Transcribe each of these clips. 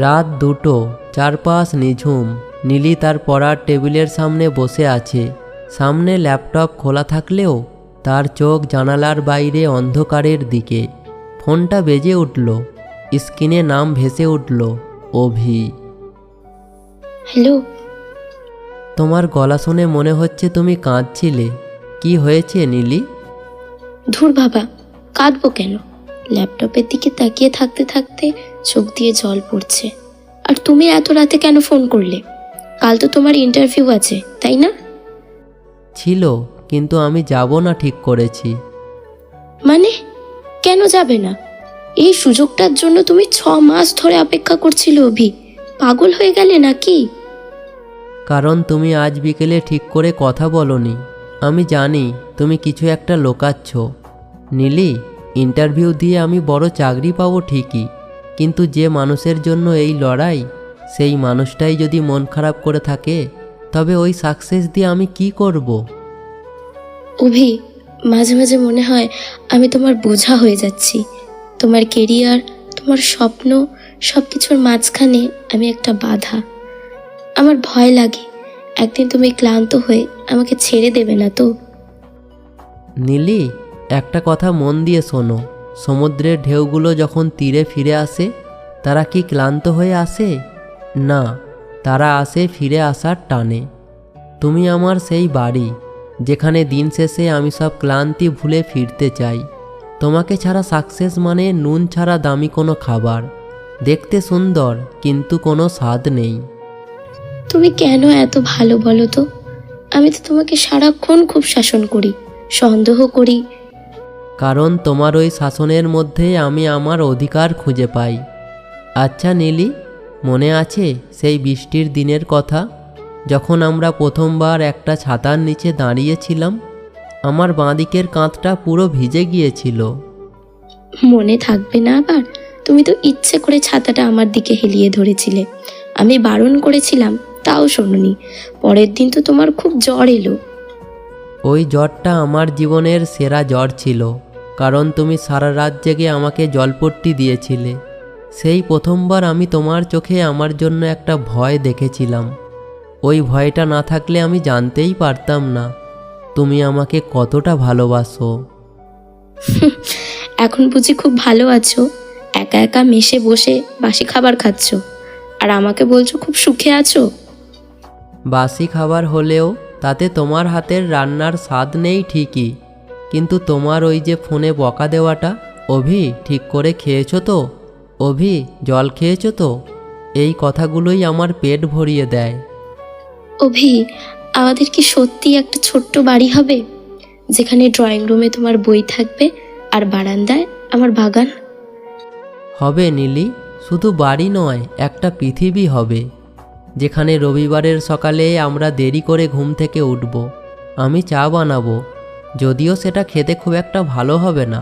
রাত 2টো, চারপাশ নিঝুম। নীলি তার পড়ার টেবিলের সামনে বসে আছে। সামনে ল্যাপটপ খোলা থাকলেও তার চোখ জানালার বাইরে অন্ধকারের দিকে। ফোনটা বেজে উঠল। স্ক্রিনে নাম ভেসে উঠল, অভি। হ্যালো। তোমার গলা শুনে মনে হচ্ছে তুমি কাঁদছিলে। কি হয়েছে নীলি? ধুর বাবা, কাঁদবো কেন? ল্যাপটপের দিকে তাকিয়ে থাকতে থাকতে চোখ দিয়ে জল পড়ছে। আর তুমি এত রাতে কেন ফোন করলে? কাল তো তোমার ইন্টারভিউ আছে, তাই না? ছিল, কিন্তু আমি যাব না ঠিক করেছি। মানে কেন যাবে না? এই সুযোগটার জন্য তুমি 6 মাস ধরে অপেক্ষা করছিলে অভি। পাগল হয়ে গেলে নাকি? কারণ তুমি আজ বিকেলে ঠিক করে কথা বলনি। আমি জানি তুমি কিছু একটা লোকাচ্ছ। নীলি, ইন্টারভিউ দিয়ে আমি বড় চাকরি পাবো ঠিকই, কিন্তু যে মানুষের জন্য এই লড়াই, সেই মানুষটাই যদি মন খারাপ করে থাকে, তবে ওই সাকসেস দিয়ে আমি কি করব? অভি, মাঝে মাঝে মনে হয় আমি তোমার বোঝা হয়ে যাচ্ছি। তোমার কেরিয়ার, তোমার স্বপ্ন, সব কিছুর মাঝখানে আমি একটা বাধা। আমার ভয় লাগে একদিন তুমি ক্লান্ত হয়ে আমাকে ছেড়ে দেবে না তো? নীলি, একটা কথা মন দিয়ে শোনো। সমুদ্রের ঢেউগুলো যখন তীরে ফিরে আসে, তারা কি ক্লান্ত হয়ে আসে? না, তারা আসে ফিরে আসার টানে। তুমি আমার সেই বাড়ি, যেখানে দিন শেষে আমি সব ক্লান্তি ভুলে ফিরতে চাই। তোমাকে ছাড়া সাকসেস মানে নুন ছাড়া দামি কোনো খাবার, দেখতে সুন্দর কিন্তু কোনো স্বাদ নেই। তুমি কেন এত ভালো বলো তো? আমি তো তোমাকে সারাক্ষণ খুব শাসন করি, সন্দেহ করি। কারণ তোমার ওই শাসনের মধ্যে আমি আমার অধিকার খুঁজে পাই। আচ্ছা নীলি, মনে আছে সেই বৃষ্টির দিনের কথা, যখন আমরা প্রথমবার একটা ছাতার নিচে দাঁড়িয়েছিলাম? আমার বাঁদিকের কাঁধটা পুরো ভিজে গিয়েছিল। মনে থাকবে না আবার? তুমি তো ইচ্ছে করে ছাতাটা আমার দিকে হেলিয়ে ধরেছিলে। আমি বারণ করেছিলাম, তাও শোনোনি। পরের দিন তো তোমার খুব জ্বর এলো। ওই জ্বরটা আমার জীবনের সেরা জ্বর ছিল, কারণ তুমি সারা রাত জেগে আমাকে জলপট্টি দিয়েছিলে। সেই প্রথমবার আমি তোমার চোখে আমার জন্য একটা ভয় দেখেছিলাম। ওই ভয়টা না থাকলে আমি জানতেই পারতাম না তুমি আমাকে কতটা ভালোবাসো। এখন বুঝি খুব ভালো আছো? একা একা মেশে বসে বাসি খাবার খাচ্ছ, আর আমাকে বলছো খুব সুখে আছো। বাসি খাবার হলেও তাতে তোমার হাতের রান্নার স্বাদ নেই ঠিকই, কিন্তু তোমার ওই যে ফোনে বকা দেওয়াটা, অভি ঠিক করে খেয়েছো তো, অভি জল খেয়েছো তো, এই কথাগুলোই আমার পেট ভরিয়ে দেয়। অভি, আমাদের কি সত্যি একটা ছোট্ট বাড়ি হবে, যেখানে ড্রয়িং রুমে তোমার বই থাকবে আর বারান্দায় আমার বাগান? হবে নীলি, শুধু বাড়ি নয়, একটা পৃথিবী হবে, যেখানে রবিবারের সকালে আমরা দেরি করে ঘুম থেকে উঠব। আমি চা বানাবো, যদিও সেটা খেতে খুব একটা ভালো হবে না।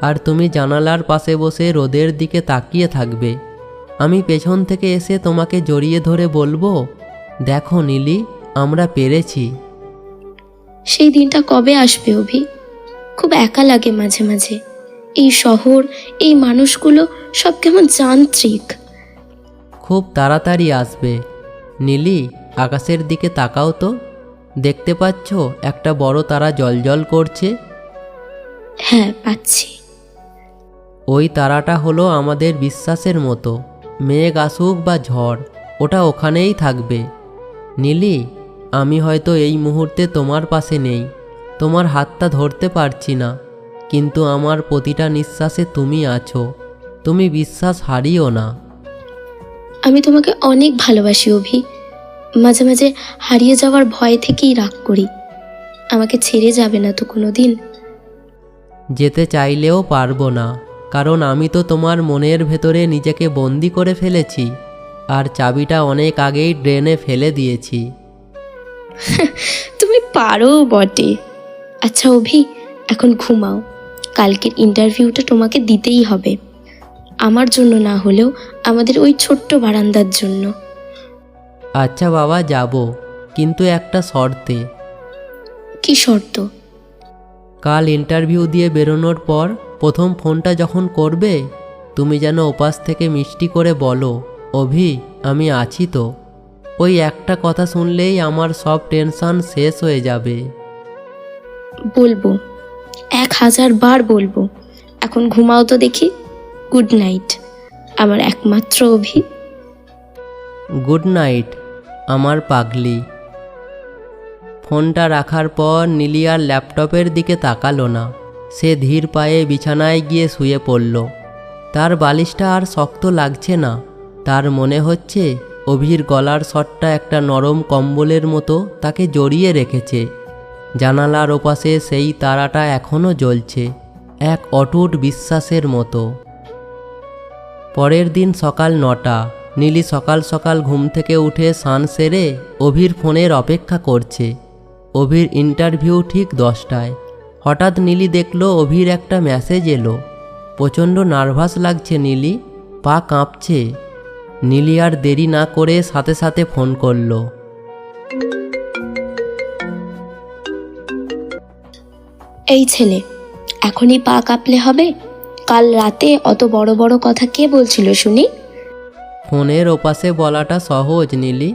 আর তুমি জানালার পাশে বসে রোদের দিকে তাকিয়ে থাকবে। আমি পেছন থেকে এসে তোমাকে জড়িয়ে ধরে বলবো, দেখো নীলি, আমরা পেরেছি। সেই দিনটা কবে আসবে অভি? খুব একা লাগে মাঝে মাঝে। এই শহর, এই মানুষগুলো সব কেমন যান্ত্রিক। খুব তাড়াতাড়ি আসবে। নীলি, আকাশের দিকে তাকাও তো, দেখতে পাচ্ছ একটা বড় তারা জ্বলজ্বল করছে? হ্যাঁ, পাচ্ছি। ওই তারাটা হলো আমাদের বিশ্বাসের মতো। মেঘ আসুক বা ঝড়, ওটা ওখানেই থাকবে। নীলি, আমি হয়তো এই মুহূর্তে তোমার পাশে নেই, তোমার হাতটা ধরতে পারছি না, কিন্তু আমার প্রতিটা নিঃশ্বাসে তুমি আছো। তুমি বিশ্বাস হারিও না। আমি তোমাকে অনেক ভালোবাসি অভি। মাঝে মাঝে হারিয়ে যাওয়ার ভয় থেকেই রাগ করি। আমাকে ছেড়ে যাবে না তো কোনো দিন? যেতে চাইলেও পারবো না, কারণ আমি তো তোমার মনের ভেতরে নিজেকে বন্দি করে ফেলেছি, আর চাবিটা অনেক আগেই ড্রেনে ফেলে দিয়েছি। তুমি পারো বটে। আচ্ছা অভি, এখন ঘুমাও। কালকের ইন্টারভিউটা তোমাকে দিতেই হবে, আমার জন্য না হলেও আমাদের ওই ছোট্ট বারান্দার জন্য। আচ্ছা বাবা, যাব, কিন্তু একটা শর্তে। কি শর্ত? কাল ইন্টারভিউ দিয়ে বেরোনোর পর প্রথম ফোনটা যখন করবে, তুমি যেন ওপাশ থেকে মিষ্টি করে বলো, অভি আমি আছি তো। ওই একটা কথা শুনলেই আমার সব টেনশন শেষ হয়ে যাবে। বলবো, 1000 বার বলবো। এখন ঘুমাও তো দেখি। গুড নাইট আমার একমাত্র অভি। গুড নাইট আমার পাগলি। ফোনটা রাখার পর নীলি আর ল্যাপটপের দিকে তাকালো না। সে ধীর পায়ে বিছানায় গিয়ে শুয়ে পড়ল। তার বালিশটা আর শক্ত লাগছে না। তার মনে হচ্ছে অভির গলার শটটা একটা নরম কম্বলের মতো তাকে জড়িয়ে রেখেছে। জানালার ওপাশে সেই তারাটা এখনও জ্বলছে, এক অটুট বিশ্বাসের মতো। পরের দিন সকাল 9টা। নীলি সকাল সকাল ঘুম থেকে উঠে স্নান সেরে অভির ফোনের অপেক্ষা করছে। অভির ইন্টারভিউ ঠিক 10টায়। হঠাৎ নীলি দেখল অভির একটা মেসেজ এলো। প্রচণ্ড নার্ভাস লাগছে নীলি, পা কাঁপছে। নীলি আর দেরি না করে সাথে সাথে ফোন করলো। এই ছেলে, এখনই পা কাঁপলে হবে? কাল রাতে অত বড় বড় কথা কে বলছিল শুনি? ফোনের ওপাশে বলাটা সহজ নীলি।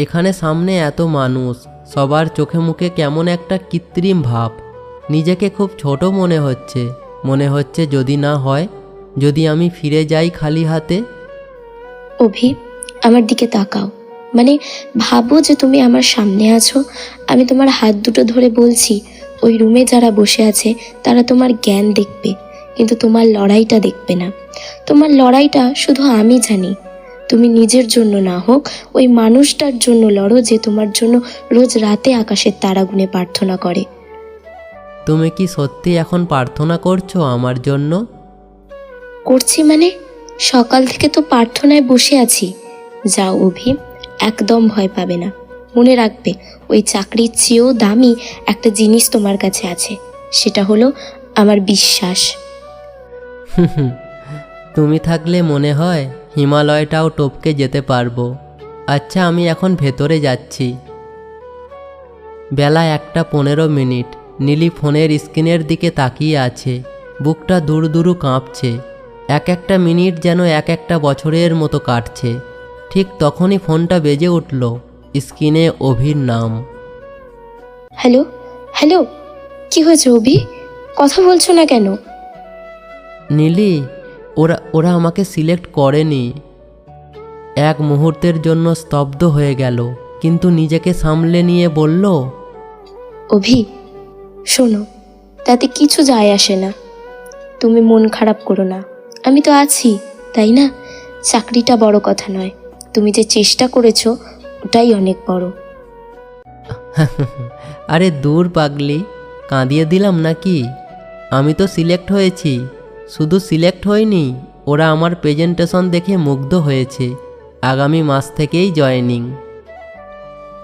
এখানে সামনে এত মানুষ, সবার চোখে মুখে কেমন একটা কৃত্রিম ভাব। নিজেকে খুব ছোট মনে হচ্ছে যদি না হয়, যদি আমি ফিরে যাই খালি হাতে। অভি, আমার দিকে তাকাও। মানে ভাবো যে তুমি আমার সামনে আছো। আমি তোমার হাত দুটো ধরে বলছি, ওই রুমে যারা বসে আছে তারা তোমার জ্ঞান দেখবে, কিন্তু তোমার লড়াইটা দেখবে না। তোমার লড়াইটা শুধু আমি জানি। তুমি নিজের জন্য না হোক, ওই মানুষটার জন্য লড়ো যে তোমার জন্য রোজ রাতে আকাশের তারা গুনে প্রার্থনা করে। তুমি কি সত্যি এখন প্রার্থনা করছো আমার জন্য? করছি মানে? সকাল থেকে তো প্রার্থনায় বসে আছি। যাও অভি, একদম ভয় পাবে না। মনে রাখবে, ওই চাকরির চেয়েও দামি একটা জিনিস তোমার কাছে আছে, সেটা হলো আমার বিশ্বাস। তুমি থাকলে মনে হয় হিমালয়টাও টপকে যেতে পারবো। আচ্ছা আমি এখন ভেতরে যাচ্ছি। বেলা 1:15। নীলি ফোনের স্ক্রিনের দিকে তাকিয়ে আছে। বুকটা দুরু দুরু কাঁপছে। এক একটা মিনিট যেন এক একটা বছরের মতো কাটছে। ঠিক তখনই ফোনটা বেজে উঠল। স্ক্রিনে অভির নাম। হ্যালো হ্যালো, কি হয়েছে অভি? কথা বলছো না কেন? নীলি, ওরা আমাকে সিলেক্ট করেনি। এক মুহূর্তের জন্য স্তব্ধ হয়ে গেল, কিন্তু নিজেকে সামলে নিয়ে বলল, অভি শোনো, তাতে কিছু যায় আসে না। তুমি মন খারাপ করো না, আমি তো আছি, তাই না? চাকরিটা বড় কথা নয়, তুমি যে চেষ্টা করেছো ওটাই অনেক বড়। আরে দূর পাগলি, কাঁদিয়ে দিলাম নাকি? আমি তো সিলেক্ট হয়েছি। শুধু সিলেক্ট হইনি, ওরা আমার প্রেজেন্টেশন দেখে মুগ্ধ হয়েছে। আগামী মাস থেকেই জয়েনিং।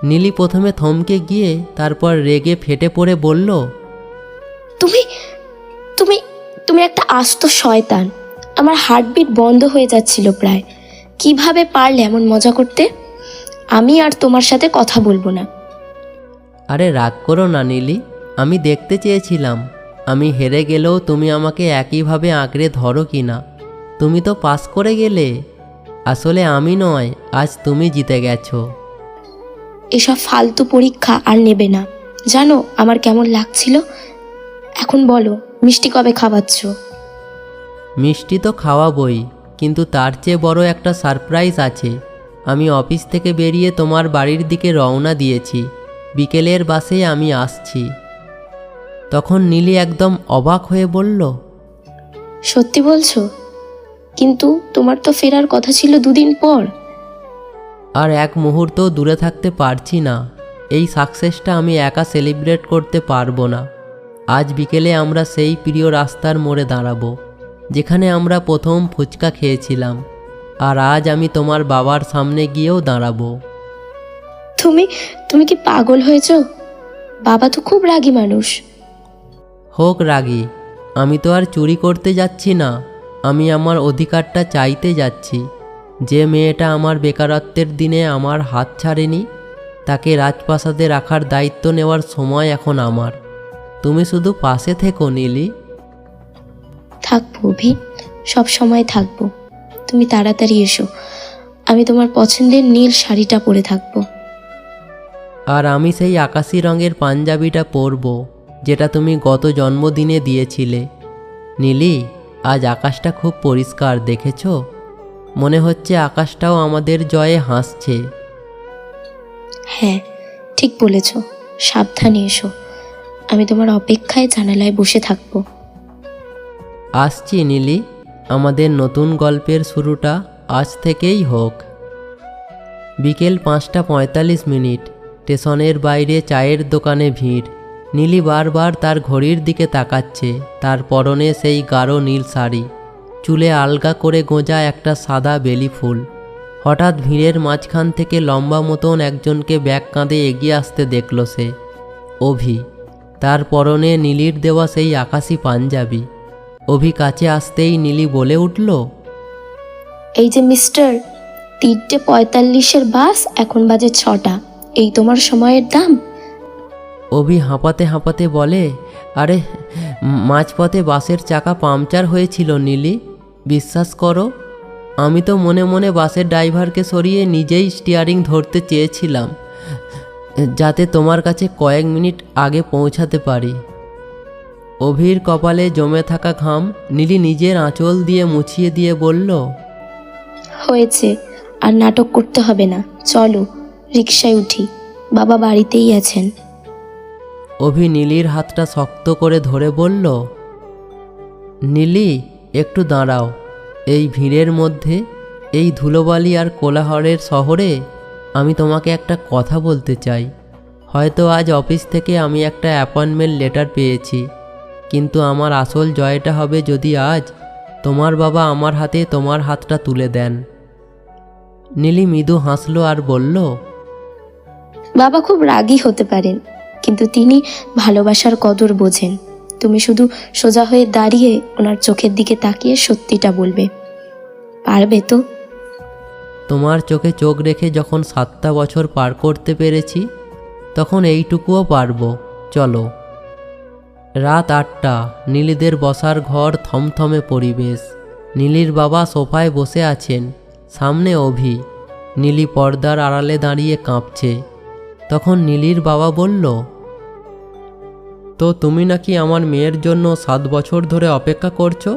নীলি প্রথমে থমকে গিয়ে তারপর রেগে ফেটে পড়ে বলল, তুমি তুমি তুমি একটা আস্ত শয়তান। আমার হার্টবিট বন্ধ হয়ে যাচ্ছিল প্রায়। কিভাবে পারলে এমন মজা করতে? আমি আর তোমার সাথে কথা বলবো না। আরে রাগ করো না নীলি, আমি দেখতে চেয়েছিলাম আমি হেরে গেলেও তুমি আমাকে একইভাবে আঁকড়ে ধরো কি না। তুমি তো পাস করে গেলে। আসলে আমি নয়, আজ তুমি জিতে গেছো। এসব ফালতু পরীক্ষা আর নেবে না। জানো আমার কেমন লাগছিল? এখন বলো, মিষ্টি কবে খাওয়াচ্ছ? মিষ্টি তো খাওয়াবই, কিন্তু তার চেয়ে বড় একটা সারপ্রাইজ আছে। আমি অফিস থেকে বেরিয়ে তোমার বাড়ির দিকে রওনা দিয়েছি। বিকেলের বাসে আমি আসছি। তখন নীলি একদম অবাক হয়ে বলল, সত্যি বলছো? কিন্তু তোমার তো ফেরার কথা ছিল 2 দিন পর। আর এক মুহূর্তও দূরে থাকতে পারছি না। এই সাকসেসটা আমি একা সেলিব্রেট করতে পারবো না। আজ বিকেলে আমরা সেই প্রিয় রাস্তার মোড়ে দাঁড়াবো, যেখানে আমরা প্রথম ফুচকা খেয়েছিলাম। আর আজ আমি তোমার বাবার সামনে গিয়েও দাঁড়াবো। তুমি কি পাগল হয়েছো? বাবা তো খুব রাগী মানুষ। হোক রাগী, আমি তো আর চুরি করতে যাচ্ছি না। আমি আমার অধিকারটা চাইতে যাচ্ছি। যে মেয়েটা আমার বেকারত্বের দিনে আমার হাত ছাড়েনি, তাকে রাজপ্রাসাদে রাখার দায়িত্ব নেওয়ার সময় এখন আমার। তুমি শুধু পাশে থেকো নীলি। থাকবো অভি, সব সময় থাকবো। তুমি তাড়াতাড়ি এসো, আমি তোমার পছন্দের নীল শাড়িটা পরে থাকবো। আর আমি সেই আকাশি রঙের পাঞ্জাবিটা পরব যেটা তুমি গত জন্মদিনে দিয়েছিলে। নীলি, আজ আকাশটা খুব পরিষ্কার, দেখেছো? মনে হচ্ছে আকাশটাও আমাদের জয়ে হাসছে। হ্যাঁ, ঠিক বলেছ। সাবধানে এসো, আমি তোমার অপেক্ষায় জানালায় বসে থাকবো। আসছি নীলি, আমাদের নতুন গল্পের শুরুটা আজ থেকেই হোক। বিকেল 5:45। স্টেশনের বাইরে চায়ের দোকানে ভিড়। নীলি বারবার তার ঘড়ির দিকে তাকাচ্ছে। তার পরনে সেই গাঢ় নীল শাড়ি, চুলে আলগা করে গোঁজা একটা সাদা বেলি ফুল। হঠাৎ ভিড়ের মাঝখান থেকে লম্বা মতন একজনকে ব্যাগ কাঁধে এগিয়ে আসতে দেখল সে। অভি। তার পরনে নীলির দেওয়া সেই আকাশি পাঞ্জাবি। অভি কাছে আসতেই নীলি বলে উঠল, এই যে মিস্টার, 3:45-এর বাস, এখন বাজে 6টা। এই তোমার সময়ের দাম? অভি হাঁপাতে হাঁপাতে বলে, আরে মাঝপথে বাসের চাকা পাংচার হয়েছিল নীলি, বিশ্বাস করো। আমি তো মনে মনে বাসের ড্রাইভারকে সরিয়ে নিজেই স্টিয়ারিং ধরতে চেয়েছিলাম, যাতে তোমার কাছে কয়েক মিনিট আগে পৌঁছাতে পারি। অভির কপালে জমে থাকা ঘাম নীলি নিজের আঁচল দিয়ে মুছিয়ে দিয়ে বলল, হয়েছে, আর নাটক করতে হবে না, চলো রিকশায় উঠি, বাবা বাড়িতেই আছেন। অভি নীলির হাতটা শক্ত করে ধরে বলল, নীলি, একটু দাঁড়াও। এই ভিড়ের মধ্যে, এই ধুলোবালি আর কোলাহলের শহরে আমি তোমাকে একটা কথা বলতে চাই। হয়তো আজ অফিস থেকে আমি একটা অ্যাপয়েন্টমেন্ট লেটার পেয়েছি, কিন্তু আমার আসল জয়টা হবে যদি আজ তোমার বাবা আমার হাতে তোমার হাতটা তুলে দেন। নীলি মৃদু হাসল আর বলল, বাবা খুব রাগী হতে পারেন, কিন্তু তিনি ভালোবাসার কদর বোঝেন। তুমি শুধু সোজা হয়ে দাঁড়িয়ে ওনার চোখের দিকে তাকিয়ে সত্যিটা বলবে, পারবে তো? তোমার চোখে চোখ রেখে যখন 7টা বছর পার করতে পেরেছি, তখন এইটুকুও পারবো, চলো। রাত 8টা। নীলিদের বসার ঘর, থমথমে পরিবেশ। নীলির বাবা সোফায় বসে আছেন, সামনে অভি। নীলি পর্দার আড়ালে দাঁড়িয়ে কাঁপছে। তখন নীলির বাবা বলল, তো তুমি নাকি আমার মেয়ের জন্য 7 বছর ধরে অপেক্ষা করছো?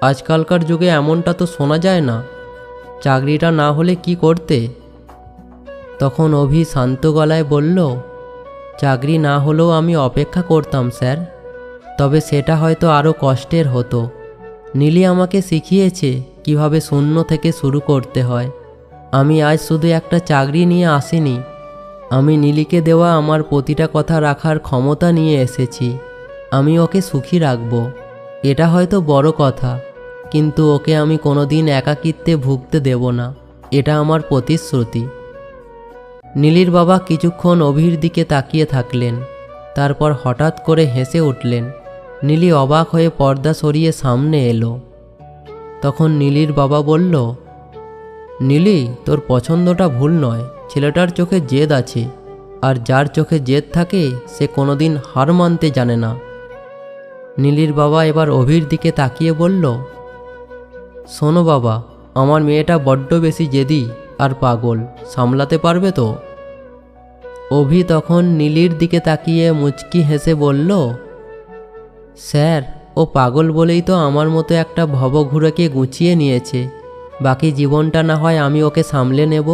আজকালকার যুগে এমনটা তো শোনা যায় না। চাকরিটা না হলে কি করতে? তখন অভি শান্ত গলায় বলল, চাকরি না হলেও আমি অপেক্ষা করতাম স্যার, তবে সেটা হয়তো আরও কষ্টের হতো। নীলি আমাকে শিখিয়েছে কিভাবে শূন্য থেকে শুরু করতে হয়। আমি আজ শুধু একটা চাকরি নিয়ে আসিনি, আমি নীলিকে দেওয়া আমার প্রতিটা কথা রাখার ক্ষমতা নিয়ে এসেছি। আমি ওকে সুখী রাখব, এটা হয়তো বড় কথা, কিন্তু ওকে আমি কোনোদিন একাকিত্বে ভুগতে দেব না, এটা আমার প্রতিশ্রুতি। নীলির বাবা কিছুক্ষণ অভির দিকে তাকিয়ে থাকলেন, তারপর হঠাৎ করে হেসে উঠলেন। নীলি অবাক হয়ে পর্দা সরিয়ে সামনে এলো। তখন নীলির বাবা বলল, নীলি, তোর পছন্দটা ভুল নয়। ছেলেটার চোখে জেদ আছে, আর যার চোখে জেদ থাকে সে কোনোদিন হার মানতে জানে না। নীলির বাবা এবার অভির দিকে তাকিয়ে বলল, শোনো বাবা, আমার মেয়েটা বড্ড বেশি জেদি আর পাগল, সামলাতে পারবে তো? অভি তখন নীলির দিকে তাকিয়ে মুচকি হেসে বলল, স্যার, ও পাগল বলেই তো আমার মতো একটা ভবঘুরেকে গুছিয়ে নিয়েছে। বাকি জীবনটা না হয় আমি ওকে সামলে নেব।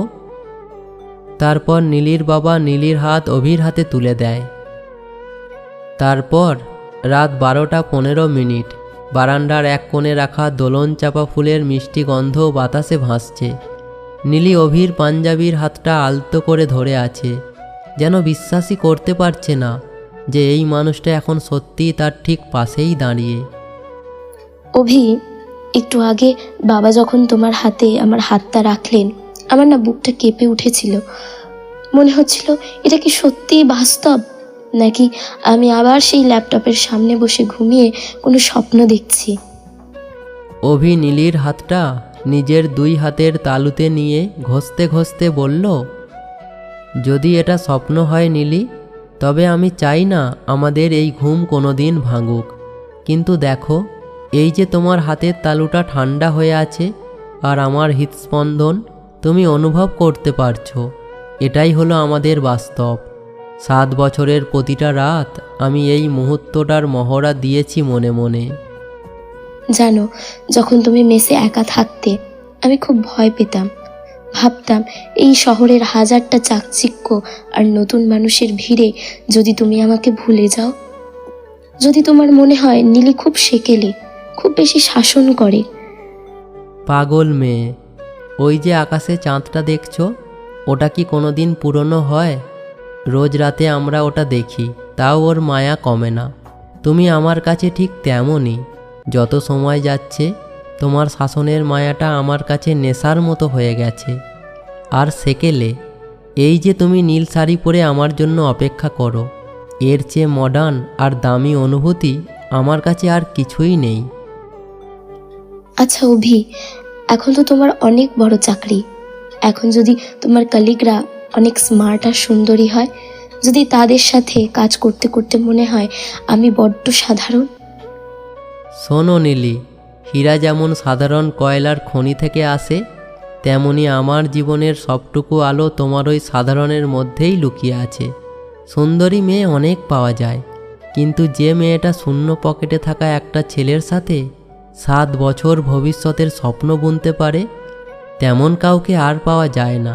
তারপর নীলির বাবা নীলির হাত অভির হাতে তুলে দেয়। তারপর রাত 12:15। বারান্দার এক কোণে রাখা দোলন চাপা ফুলের মিষ্টি গন্ধ বাতাসে ভাসছে। নীলি অভির পাঞ্জাবির হাতটা আলতো করে ধরে আছে, যেন বিশ্বাসই করতে পারছে না যে এই মানুষটা এখন সত্যিই তার ঠিক পাশেই দাঁড়িয়ে। অভি, একটু আগে বাবা যখন তোমার হাতে আমার হাতটা রাখলেন, আমার না বুকটা কেঁপে উঠেছিল। মনে হচ্ছিল এটা কি সত্যিই বাস্তব, নাকি আমি আবার সেই ল্যাপটপের সামনে বসে ঘুমিয়ে কোনো স্বপ্ন দেখছি। অভি নীলির হাতটা নিজের 2 হাতের তালুতে নিয়ে ঘষতে ঘষতে বলল, যদি এটা স্বপ্ন হয় নীলি, তবে আমি চাই না আমাদের এই ঘুম কোনো দিন ভাঙুক। কিন্তু দেখো, এই যে তোমার হাতের তালুটা ঠান্ডা হয়ে আছে আর আমার হৃদস্পন্দন তুমি অনুভব করতে পারছো, এটাই হলো আমাদের বাস্তব। 7 বছরের প্রতিটা রাত আমি এই মুহূর্তটার মহড়া দিয়েছি মনে মনে। জানো, যখন তুমি মেসে একা থাকতে আমি খুব ভয় পেতাম। ভাবতাম এই শহরের হাজারটা চাকচিক্য আর নতুন মানুষের ভিড়ে যদি তুমি আমাকে ভুলে যাও, যদি তোমার মনে হয় নীলি খুব সেকেলে, খুব বেশি শাসন করে। পাগল মেয়ে, ওই যে আকাশে চাঁদটা দেখছো, ওটা কি কোনোদিন পুরনো হয়? রোজ রাতে আমরা ওটা দেখি, তাও ওর মায়া কমে না। তুমি আমার কাছে ঠিক তেমনই। যত সময় যাচ্ছে তোমার শাসনের মায়াটা আমার কাছে নেশার মতো হয়ে গেছে। আর সেকেলে, এই যে তুমি নীল শাড়ি পরে আমার জন্য অপেক্ষা করো, এর চেয়ে মডার্ন আর দামি অনুভূতি আমার কাছে আর কিছুই নেই। আচ্ছা অভি, এখন তো তোমার অনেক বড় চাকরি। এখন যদি তোমার কলিগরা অনেক স্মার্ট আর সুন্দরী হয়, যদি তাদের সাথে কাজ করতে করতে মনে হয় আমি বড্ড সাধারণ। শোনো নীলি, হীরা যেমন সাধারণ কয়লার খনি থেকে আসে, তেমনি আমার জীবনের সবটুকু আলো তোমার ওই সাধারণের মধ্যেই লুকিয়ে আছে। সুন্দরী মেয়ে অনেক পাওয়া যায়, কিন্তু যে মেয়েটা শূন্য পকেটে থাকা একটা ছেলের সাথে 7 বছর ভবিষ্যতের স্বপ্ন বুনতে পারে, তেমন কাউকে আর পাওয়া যায় না।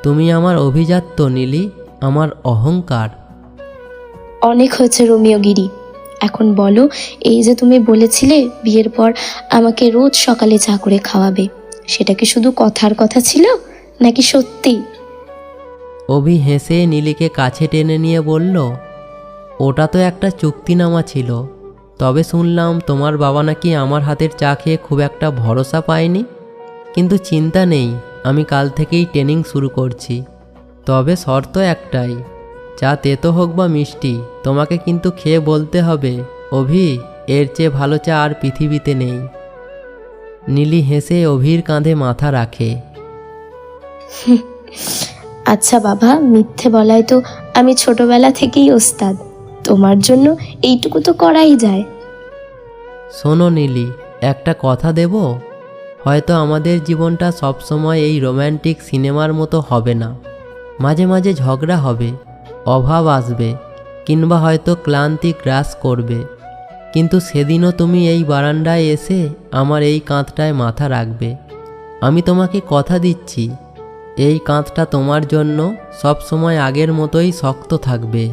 তুমি আমার অভিজাত্য নীলি, আমার অহংকার। অনেক হয়েছে রোমিওগিরি। এখন বলো, এই যে তুমি বলেছিলে বিয়ের পর আমাকে রোজ সকালে চা করে খাওয়াবে, সেটা কি শুধু কথার কথা ছিল নাকি সত্যি? অভি হেসে নীলিকে কাছে টেনে নিয়ে বলল, ওটা তো একটা চুক্তিনামা ছিল। তবে শুনলাম তোমার বাবা নাকি আমার হাতের চা খেয়ে খুব একটা ভরসা পায়নি। কিন্তু চিন্তা নেই, আমি কাল থেকেই ট্রেনিং শুরু করছি। তবে শর্ত একটাই, চা তেতো হোক বা মিষ্টি, তোমাকে কিন্তু খেয়ে বলতে হবে, অভি, এর চেয়ে ভালো চা আর পৃথিবীতে নেই। নীলি হেসে অভির কাঁধে মাথা রাখে। আচ্ছা বাবা, মিথ্যে বলায় তো আমি ছোটবেলা থেকেই ওস্তাদ। তোমার জন্য এইটুকু তো করাই যায়। শোনো নীলি, একটা কথা দেব, হয়তো আমাদের জীবনটা সবসময় এই রোম্যান্টিক সিনেমার মতো হবে না। মাঝে মাঝে ঝগড়া হবে, অভাব আসবে, কিংবা হয়তো ক্লান্তি গ্রাস করবে। কিন্তু সেদিনও তুমি এই বারান্দায় এসে আমার এই কাঁধটায় মাথা রাখবে। আমি তোমাকে কথা দিচ্ছি, এই কাঁধটা তোমার জন্য সবসময় আগের মতোই শক্ত থাকবে।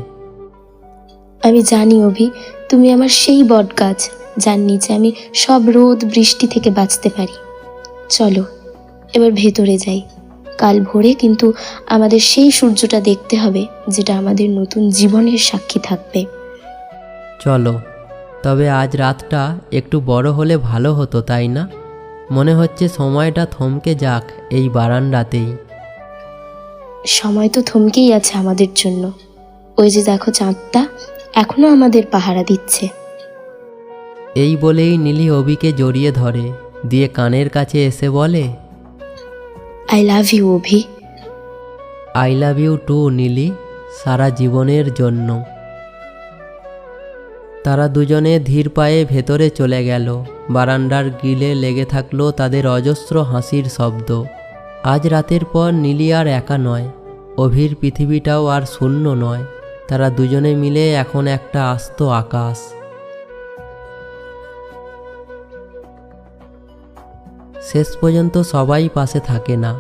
আমি জানি অভি, তুমি আমার সেই বটগাছ যার নিচে আমি সব রোদ বৃষ্টি থেকে বাঁচতে পারি। চলো এবার ভেতরে যাই। কাল ভোরে কিন্তু আমাদের সেই সূর্যটা দেখতে হবে যেটা আমাদের নতুন জীবনের সাক্ষী থাকবে। চলো, তবে আজ রাতটা একটু বড় হলে ভালো হতো, তাই না? মনে হচ্ছে সময়টা থমকে যাক এই বারান্দাতেই। সময় তো থমকেই আছে আমাদের জন্য। ওই যে দেখো, চাঁদটা এখনো আমাদের পাহারা দিচ্ছে। এই বলেই নীলি অভিকে জড়িয়ে ধরে, দিয়ে কানের কাছে এসে বলে, I love you Abhi. I love you too Nili, সারা জীবনের জন্য। তারা দুজনে ধীর পায়ে ভেতরে চলে গেল। বারান্দার গ্রিলে লেগে থাকলো তাদের অজস্র হাসির শব্দ। আজ রাতের পর নীলি আর একা নয়, অভির পৃথিবীটাও আর শূন্য নয়। তারা দুজনে মিলে এখন একটা আস্ত আকাশ। শেষ পর্যন্ত সবাই পাশে থাকে না,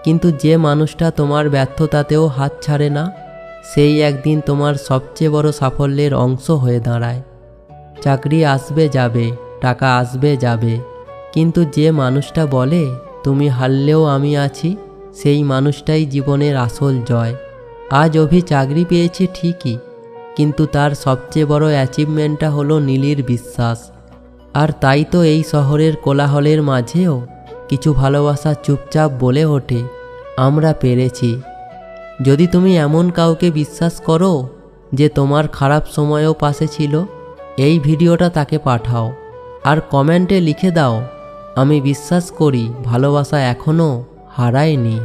কিন্তু যে মানুষটা তোমার ব্যর্থতাতেও হাত ছাড়ে না, সেই একদিন তোমার সবচেয়ে বড় সাফল্যের অংশ হয়ে দাঁড়ায়। চাকরি আসবে যাবে, টাকা আসবে যাবে, কিন্তু যে মানুষটা বলে তুমি হারলেও আমি আছি, সেই মানুষটাই জীবনের আসল জয়। আজ অভি চাকরি পেয়েছে ঠিকই, কিন্তু তার সবচেয়ে বড় অ্যাচিভমেন্টটা হলো নীলির বিশ্বাস। আর তাই তো এই শহরের কোলাহলের মাঝেও কিছু ভালোবাসা চুপচাপ বলে ওঠে, আমরা পেরেছি। যদি তুমি এমন কাউকে বিশ্বাস করো যে তোমার খারাপ সময়েও পাশে ছিল, এই ভিডিওটা তাকে পাঠাও আর কমেন্টে লিখে দাও, আমি বিশ্বাস করি ভালোবাসা এখনও হারায়নি।